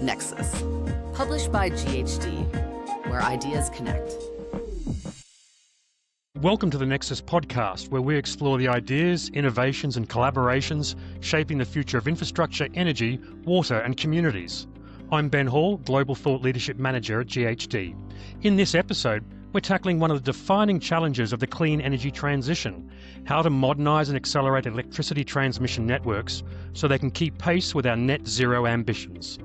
Nexus. Published by GHD, where ideas connect. Welcome to the Nexus podcast, where we explore the ideas, innovations and collaborations shaping the future of infrastructure, energy, water and communities. I'm Ben Hall, Global Thought Leadership Manager at GHD. In this episode, we're tackling one of the defining challenges of the clean energy transition, how to modernise and accelerate electricity transmission networks so they can keep pace with our net zero ambitions.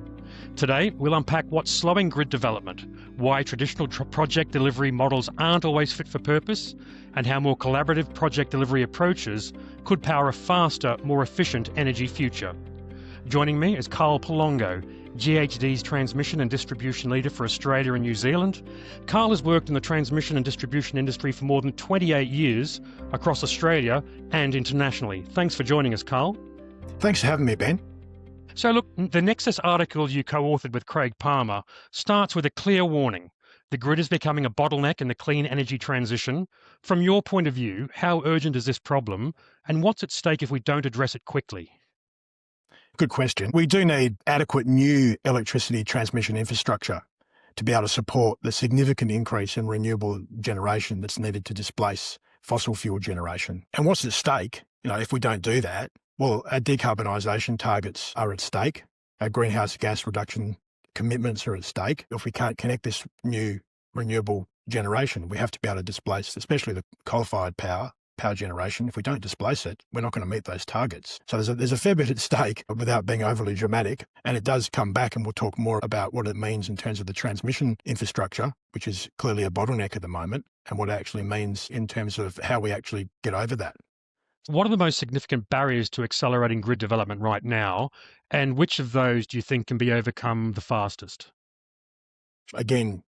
Today, we'll unpack what's slowing grid development, why traditional project delivery models aren't always fit for purpose, and how more collaborative project delivery approaches could power a faster, more efficient energy future. Joining me is Carl Polongo, GHD's Transmission and Distribution Leader for Australia and New Zealand. Carl has worked in the transmission and distribution industry for more than 28 years across Australia and internationally. Thanks for joining us, Carl. Thanks for having me, Ben. So look, the Nexus article you co-authored with Craig Palmer starts with a clear warning. The grid is becoming a bottleneck in the clean energy transition. From your point of view, how urgent is this problem and what's at stake if we don't address it quickly? Good question. We do need adequate new electricity transmission infrastructure to be able to support the significant increase in renewable generation that's needed to displace fossil fuel generation. And what's at stake, if we don't do that? Well, our decarbonisation targets are at stake. Our greenhouse gas reduction commitments are at stake. If we can't connect this new renewable generation, we have to be able to displace, especially the coal-fired power generation. If we don't displace it, we're not going to meet those targets. So there's a fair bit at stake without being overly dramatic. And it does come back, and we'll talk more about what it means in terms of the transmission infrastructure, which is clearly a bottleneck at the moment, and what it actually means in terms of how we actually get over that. What are the most significant barriers to accelerating grid development right now, and which of those do you think can be overcome the fastest? Again,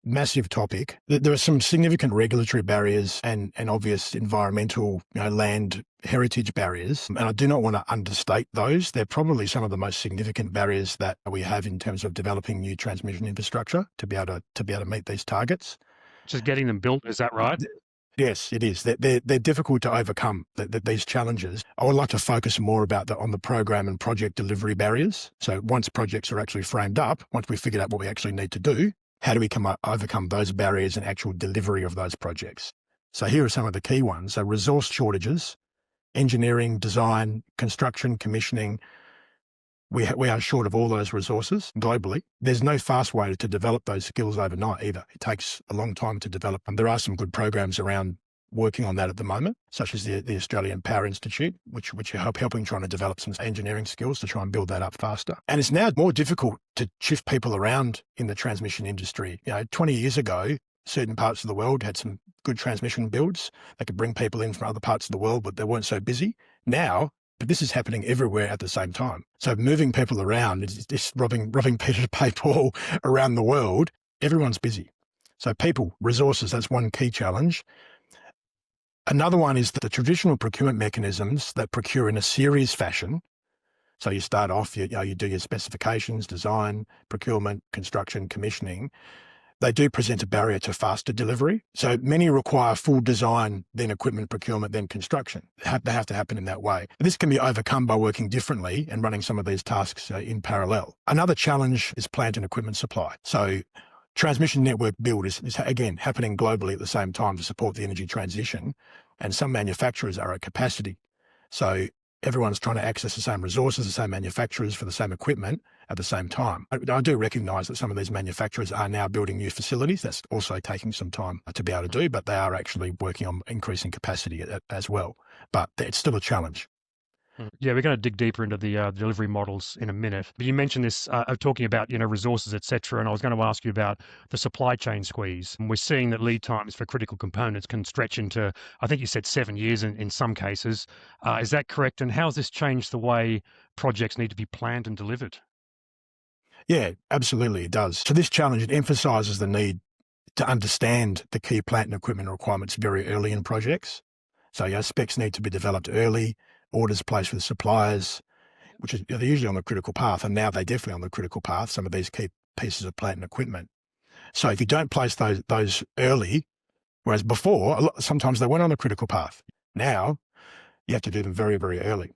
massive topic. There are some significant regulatory barriers and obvious environmental, land heritage barriers, and I do not want to understate those. They're probably some of the most significant barriers that we have in terms of developing new transmission infrastructure to be able to meet these targets. Just getting them built, is that right? Yes, it is. They're difficult to overcome, these challenges. I would like to focus more on the program and project delivery barriers. So once projects are actually framed up, once we figured out what we actually need to do, how do we overcome those barriers and actual delivery of those projects? So here are some of the key ones. So resource shortages, engineering, design, construction, commissioning. We are short of all those resources globally. There's no fast way to develop those skills overnight either. It takes a long time to develop them. There are some good programs around working on that at the moment, such as the Australian Power Institute, which are helping trying to develop some engineering skills to try and build that up faster. And it's now more difficult to shift people around in the transmission industry. 20 years ago, certain parts of the world had some good transmission builds. They could bring people in from other parts of the world, but they weren't so busy. Now, but this is happening everywhere at the same time. So moving people around is just robbing Peter to pay Paul around the world. Everyone's busy. So people, resources, that's one key challenge. Another one is the traditional procurement mechanisms that procure in a series fashion. So you start off, you do your specifications, design, procurement, construction, commissioning. They do present a barrier to faster delivery. So many require full design, then equipment procurement, then construction. They have to happen in that way. This can be overcome by working differently and running some of these tasks in parallel. Another challenge is plant and equipment supply. So transmission network build is again happening globally at the same time to support the energy transition. And some manufacturers are at capacity. So everyone's trying to access the same resources, the same manufacturers for the same equipment at the same time. I do recognise that some of these manufacturers are now building new facilities. That's also taking some time to be able to do, but they are actually working on increasing capacity as well. But it's still a challenge. Yeah, we're going to dig deeper into the delivery models in a minute. But you mentioned this, talking about resources, etc. And I was going to ask you about the supply chain squeeze. And we're seeing that lead times for critical components can stretch into, I think you said 7 years in some cases. Is that correct? And how has this changed the way projects need to be planned and delivered? Yeah, absolutely, it does. So this challenge, it emphasises the need to understand the key plant and equipment requirements very early in projects. So specs need to be developed early. Orders placed with suppliers, which is they're usually on the critical path, and now they're definitely on the critical path, some of these key pieces of plant and equipment. So if you don't place those early, whereas before, sometimes they weren't on the critical path. Now, you have to do them very, very early.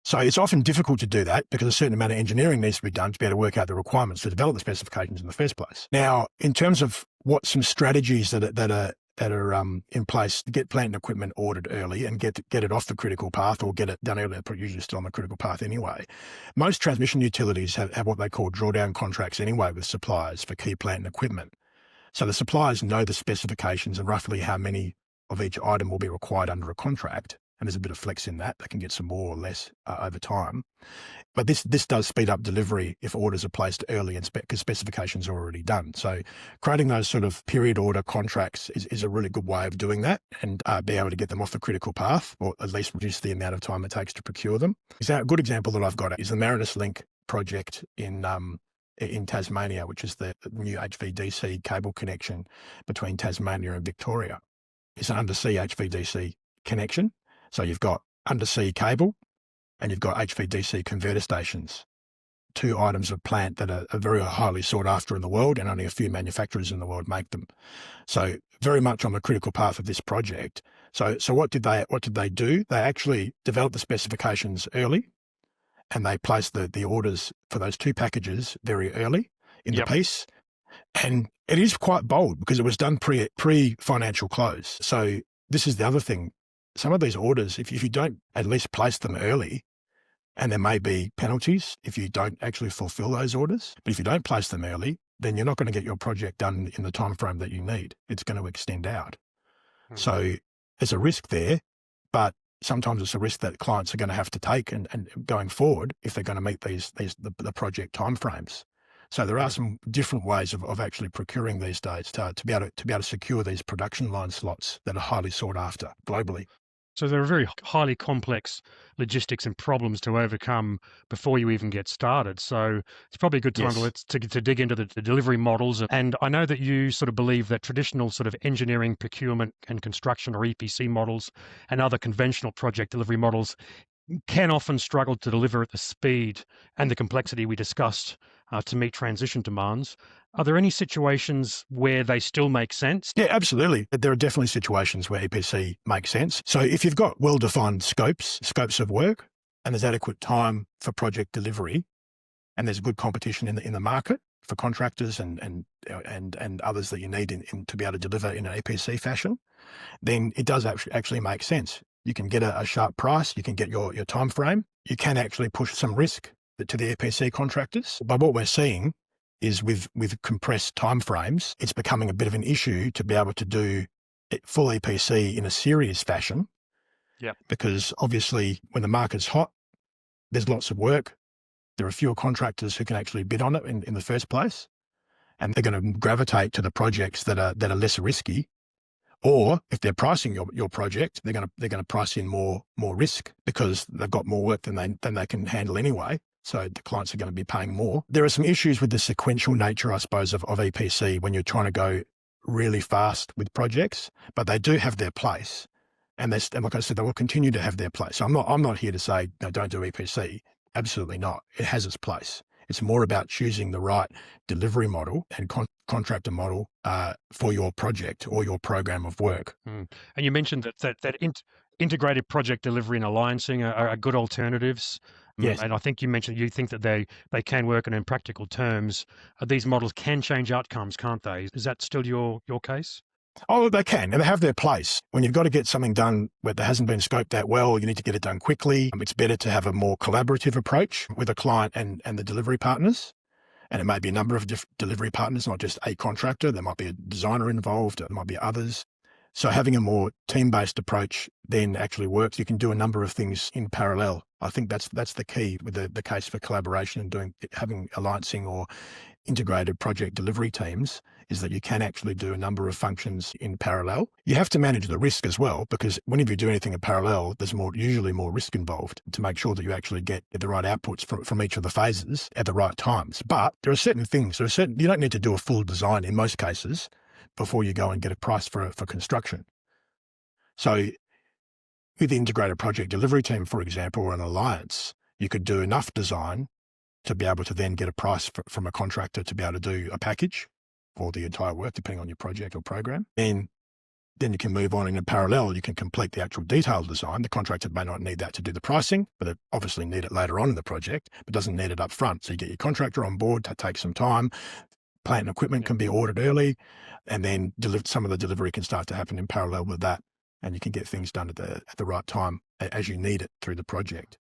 So it's often difficult to do that because a certain amount of engineering needs to be done to be able to work out the requirements to develop the specifications in the first place. Now, in terms of what some strategies that are in place to get plant and equipment ordered early and get it off the critical path or get it done earlier, usually still on the critical path anyway. Most transmission utilities have what they call drawdown contracts anyway with suppliers for key plant and equipment. So the suppliers know the specifications and roughly how many of each item will be required under a contract. And there's a bit of flex in that. They can get some more or less over time. But this does speed up delivery if orders are placed early and because specifications are already done. So creating those sort of period order contracts is a really good way of doing that and be able to get them off the critical path or at least reduce the amount of time it takes to procure them. A good example that I've got is the Marinus Link project in Tasmania, which is the new HVDC cable connection between Tasmania and Victoria. It's an undersea HVDC connection. So you've got undersea cable and you've got HVDC converter stations, two items of plant that are very highly sought after in the world and only a few manufacturers in the world make them. So very much on the critical path of this project. So what did they do? They actually developed the specifications early and they placed the orders for those two packages very early in the piece. And it is quite bold because it was done pre-financial close. So this is the other thing. Some of these orders, if you don't at least place them early, and there may be penalties if you don't actually fulfill those orders, but if you don't place them early, then you're not going to get your project done in the time frame that you need. It's going to extend out. So there's a risk there, but sometimes it's a risk that clients are going to have to take and going forward if they're going to meet the project timeframes. So there are some different ways of actually procuring these days to be able to secure these production line slots that are highly sought after globally. So there are very highly complex logistics and problems to overcome before you even get started. So it's probably a good time to dig into the delivery models. And I know that you sort of believe that traditional sort of engineering, procurement and construction or EPC models and other conventional project delivery models can often struggle to deliver at the speed and the complexity we discussed to meet transition demands. Are there any situations where they still make sense? Yeah, absolutely. There are definitely situations where EPC makes sense. So if you've got well-defined scopes of work, and there's adequate time for project delivery, and there's good competition in the market for contractors and others that you need to be able to deliver in an EPC fashion, then it does actually make sense. You can get a sharp price, you can get your time frame, you can actually push some risk to the EPC contractors. But what we're seeing is with compressed timeframes, it's becoming a bit of an issue to be able to do full EPC in a serious fashion. Yeah. Because obviously when the market's hot, there's lots of work. There are fewer contractors who can actually bid on it in the first place. And they're going to gravitate to the projects that are less risky. Or if they're pricing your project, they're going to price in more risk because they've got more work than they can handle anyway. So the clients are going to be paying more. There are some issues with the sequential nature, I suppose, of EPC when you're trying to go really fast with projects, but they do have their place. And like I said, they will continue to have their place. So I'm not here to say, no, don't do EPC. Absolutely not. It has its place. It's more about choosing the right delivery model and contractor model for your project or your program of work. And you mentioned that integrated project delivery and alliancing are good alternatives. Yes. And I think you mentioned you think that they can work, and in practical terms, these models can change outcomes, can't they? Is that still your case? Oh, they can, and they have their place. When you've got to get something done where there hasn't been scoped that well, you need to get it done quickly. It's better to have a more collaborative approach with a client and the delivery partners. And it may be a number of different delivery partners, not just a contractor. There might be a designer involved. There might be others. So having a more team-based approach then actually works. You can do a number of things in parallel. I think that's the key with the case for collaboration and having alliancing or integrated project delivery teams is that you can actually do a number of functions in parallel. You have to manage the risk as well, because whenever you do anything in parallel, there's usually more risk involved to make sure that you actually get the right outputs from each of the phases at the right times. But there are certain things, you don't need to do a full design in most cases before you go and get a price for from So with the integrated project delivery team, for example, or an alliance, you could do enough design to be able to then get a price from a contractor to be able to do a package for the entire work, depending on your project or program. Then then you can move on, and in parallel, you can complete the actual detailed design. The contractor may not need that to do the pricing, but they obviously need it later on in the project, but doesn't need it up front. So you get your contractor on board to take some time. Plant and equipment can be ordered early, and then some of the delivery can start to happen in parallel with that, and you can get things done at the right time as you need it through the project.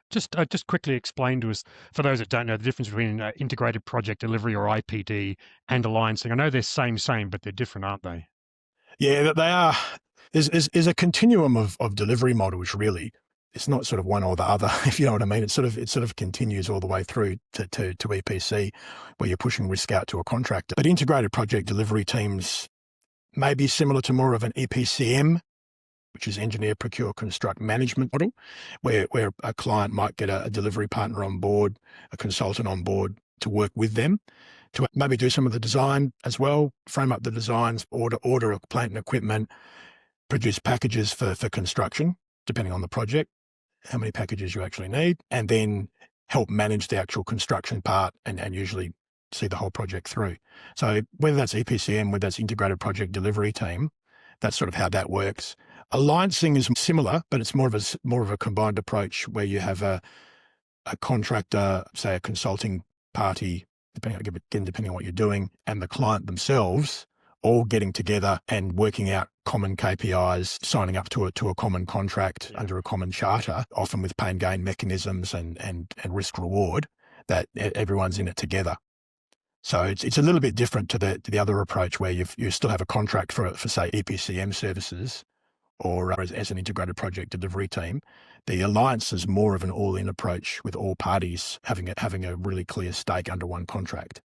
Just quickly explain to us, for those that don't know, the difference between integrated project delivery, or IPD, and alliancing. I know they're same, but they're different, aren't they? Yeah, they are. There's a continuum of delivery models, really. It's not sort of one or the other, if you know what I mean. It sort of continues all the way through to EPC, where you're pushing risk out to a contractor. But integrated project delivery teams may be similar to more of an EPCM, which is engineer, procure, construct, management model, where a client might get a delivery partner on board, a consultant on board to work with them, to maybe do some of the design as well, frame up the designs, order plant and equipment, produce packages for construction, depending on the project, how many packages you actually need, and then help manage the actual construction part and usually see the whole project through. So whether that's EPCM, whether that's integrated project delivery team, that's sort of how that works. Alliancing is similar, but it's more of a combined approach where you have a contractor, say a consulting party, depending on what you're doing, and the client themselves all getting together and working out common KPIs, signing up to a common contract under a common charter, often with pain gain mechanisms and risk reward, that everyone's in it together. So it's a little bit different to the other approach, where you still have a contract for say EPCM services, or as an integrated project delivery team. The alliance is more of an all-in approach, with all parties having a really clear stake under one contract.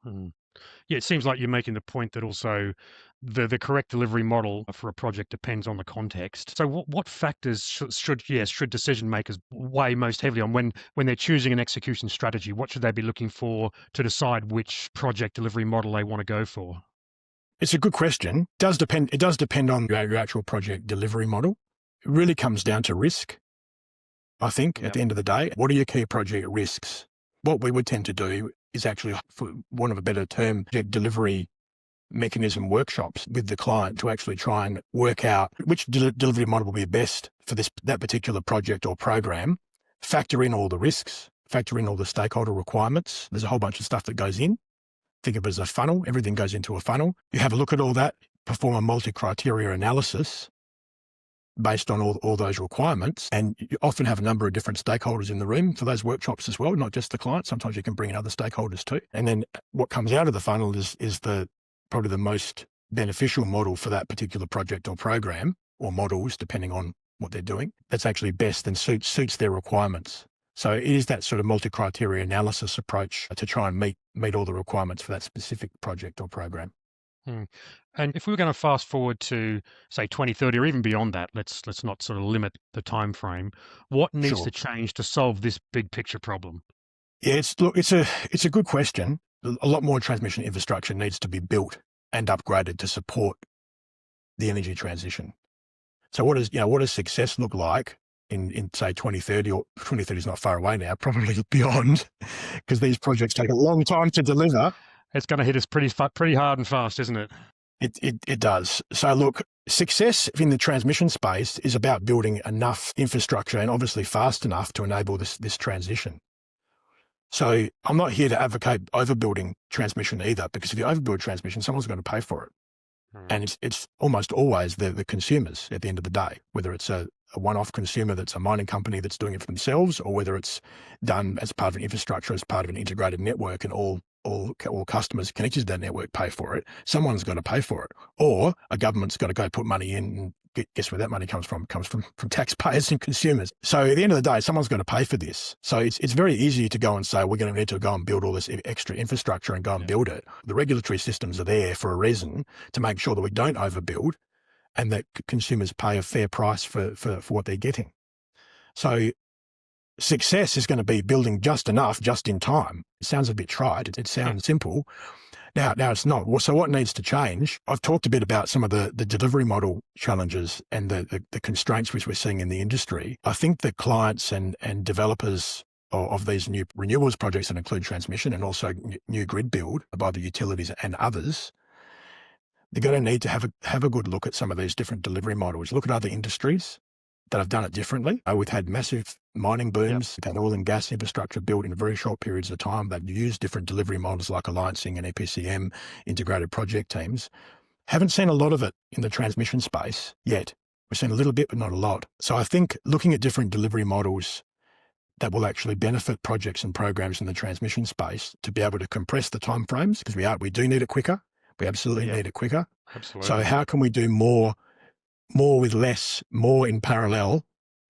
Yeah, it seems like you're making the point that also the correct delivery model for a project depends on the context. So what factors should decision makers weigh most heavily on when they're choosing an execution strategy? What should they be looking for to decide which project delivery model they want to go for? It's a good question. It does depend on your actual project delivery model. It really comes down to risk, I think, at the end of the day. What are your key project risks? What we would tend to do is actually, for want of a better term, project delivery mechanism workshops with the client to actually try and work out which delivery model will be best for that particular project or program. Factor in all the risks, factor in all the stakeholder requirements. There's a whole bunch of stuff that goes in. Think of it as a funnel. Everything goes into a funnel. You have a look at all that, perform a multi-criteria analysis based on all those requirements, and you often have a number of different stakeholders in the room for those workshops as well, not just the client. Sometimes you can bring in other stakeholders too. And then what comes out of the funnel is probably the most beneficial model for that particular project or program, or models, depending on what they're doing, that's actually best and suits their requirements. So it is that sort of multi-criteria analysis approach to try and meet all the requirements for that specific project or program. And if we were going to fast forward to, say, 2030 or even beyond that, let's not sort of limit the time frame. What needs to change to solve this big picture problem? Yeah, it's a good question. A lot more transmission infrastructure needs to be built and upgraded to support the energy transition. So what does success look like in say 2030, or 2030 is not far away now, probably beyond, because these projects take a long time to deliver. It's going to hit us pretty hard and fast, isn't it? It does. So look, success in the transmission space is about building enough infrastructure, and obviously fast enough, to enable this transition. So I'm not here to advocate overbuilding transmission either, because if you overbuild transmission, someone's going to pay for it. And it's almost always the consumers at the end of the day, whether it's a one-off consumer that's a mining company that's doing it for themselves, or whether it's done as part of an infrastructure, as part of an integrated network, and all customers connected to that network pay for it. Someone's got to pay for it, or a government's got to go put money in, and guess where that money comes from? It comes from taxpayers and consumers. So at the end of the day, someone's going to pay for this. So it's very easy to go and say, we're going to need to go and build all this extra infrastructure and go and build it. The regulatory systems are there for a reason, to make sure that we don't overbuild and that consumers pay a fair price for what they're getting. So success is going to be building just enough, just in time. It sounds a bit trite. It sounds simple. Now it's not. Well, so what needs to change? I've talked a bit about some of the delivery model challenges and the constraints which we're seeing in the industry. I think that clients and developers of these new renewables projects that include transmission, and also new grid build by the utilities and others, They're going to need to have a good look at some of these different delivery models. Look at other industries that have done it differently. We've had massive mining booms. We've had oil and gas infrastructure built in very short periods of time. They've used different delivery models like alliancing and EPCM, integrated project teams. Haven't seen a lot of it in the transmission space yet. We've seen a little bit, but not a lot. So I think looking at different delivery models that will actually benefit projects and programs in the transmission space to be able to compress the timeframes, because we do need it quicker. We absolutely need it quicker. Absolutely. So how can we do more with less, more in parallel?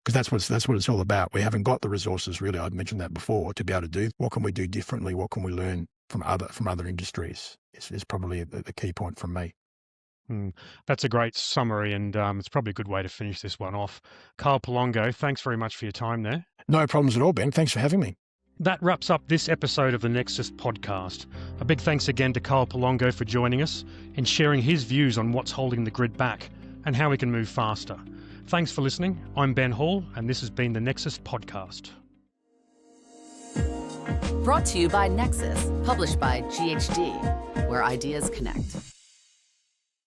Because that's what it's all about. We haven't got the resources, really. I've mentioned that before, to be able to do. What can we do differently? What can we learn from other industries? Is probably the key point from me. That's a great summary, and it's probably a good way to finish this one off. Carl Palongo, thanks very much for your time there. No problems at all, Ben. Thanks for having me. That wraps up this episode of the Nexus podcast. A big thanks again to Carl Palongo for joining us and sharing his views on what's holding the grid back and how we can move faster. Thanks for listening. I'm Ben Hall, and this has been the Nexus podcast. Brought to you by Nexus, published by GHD, where ideas connect.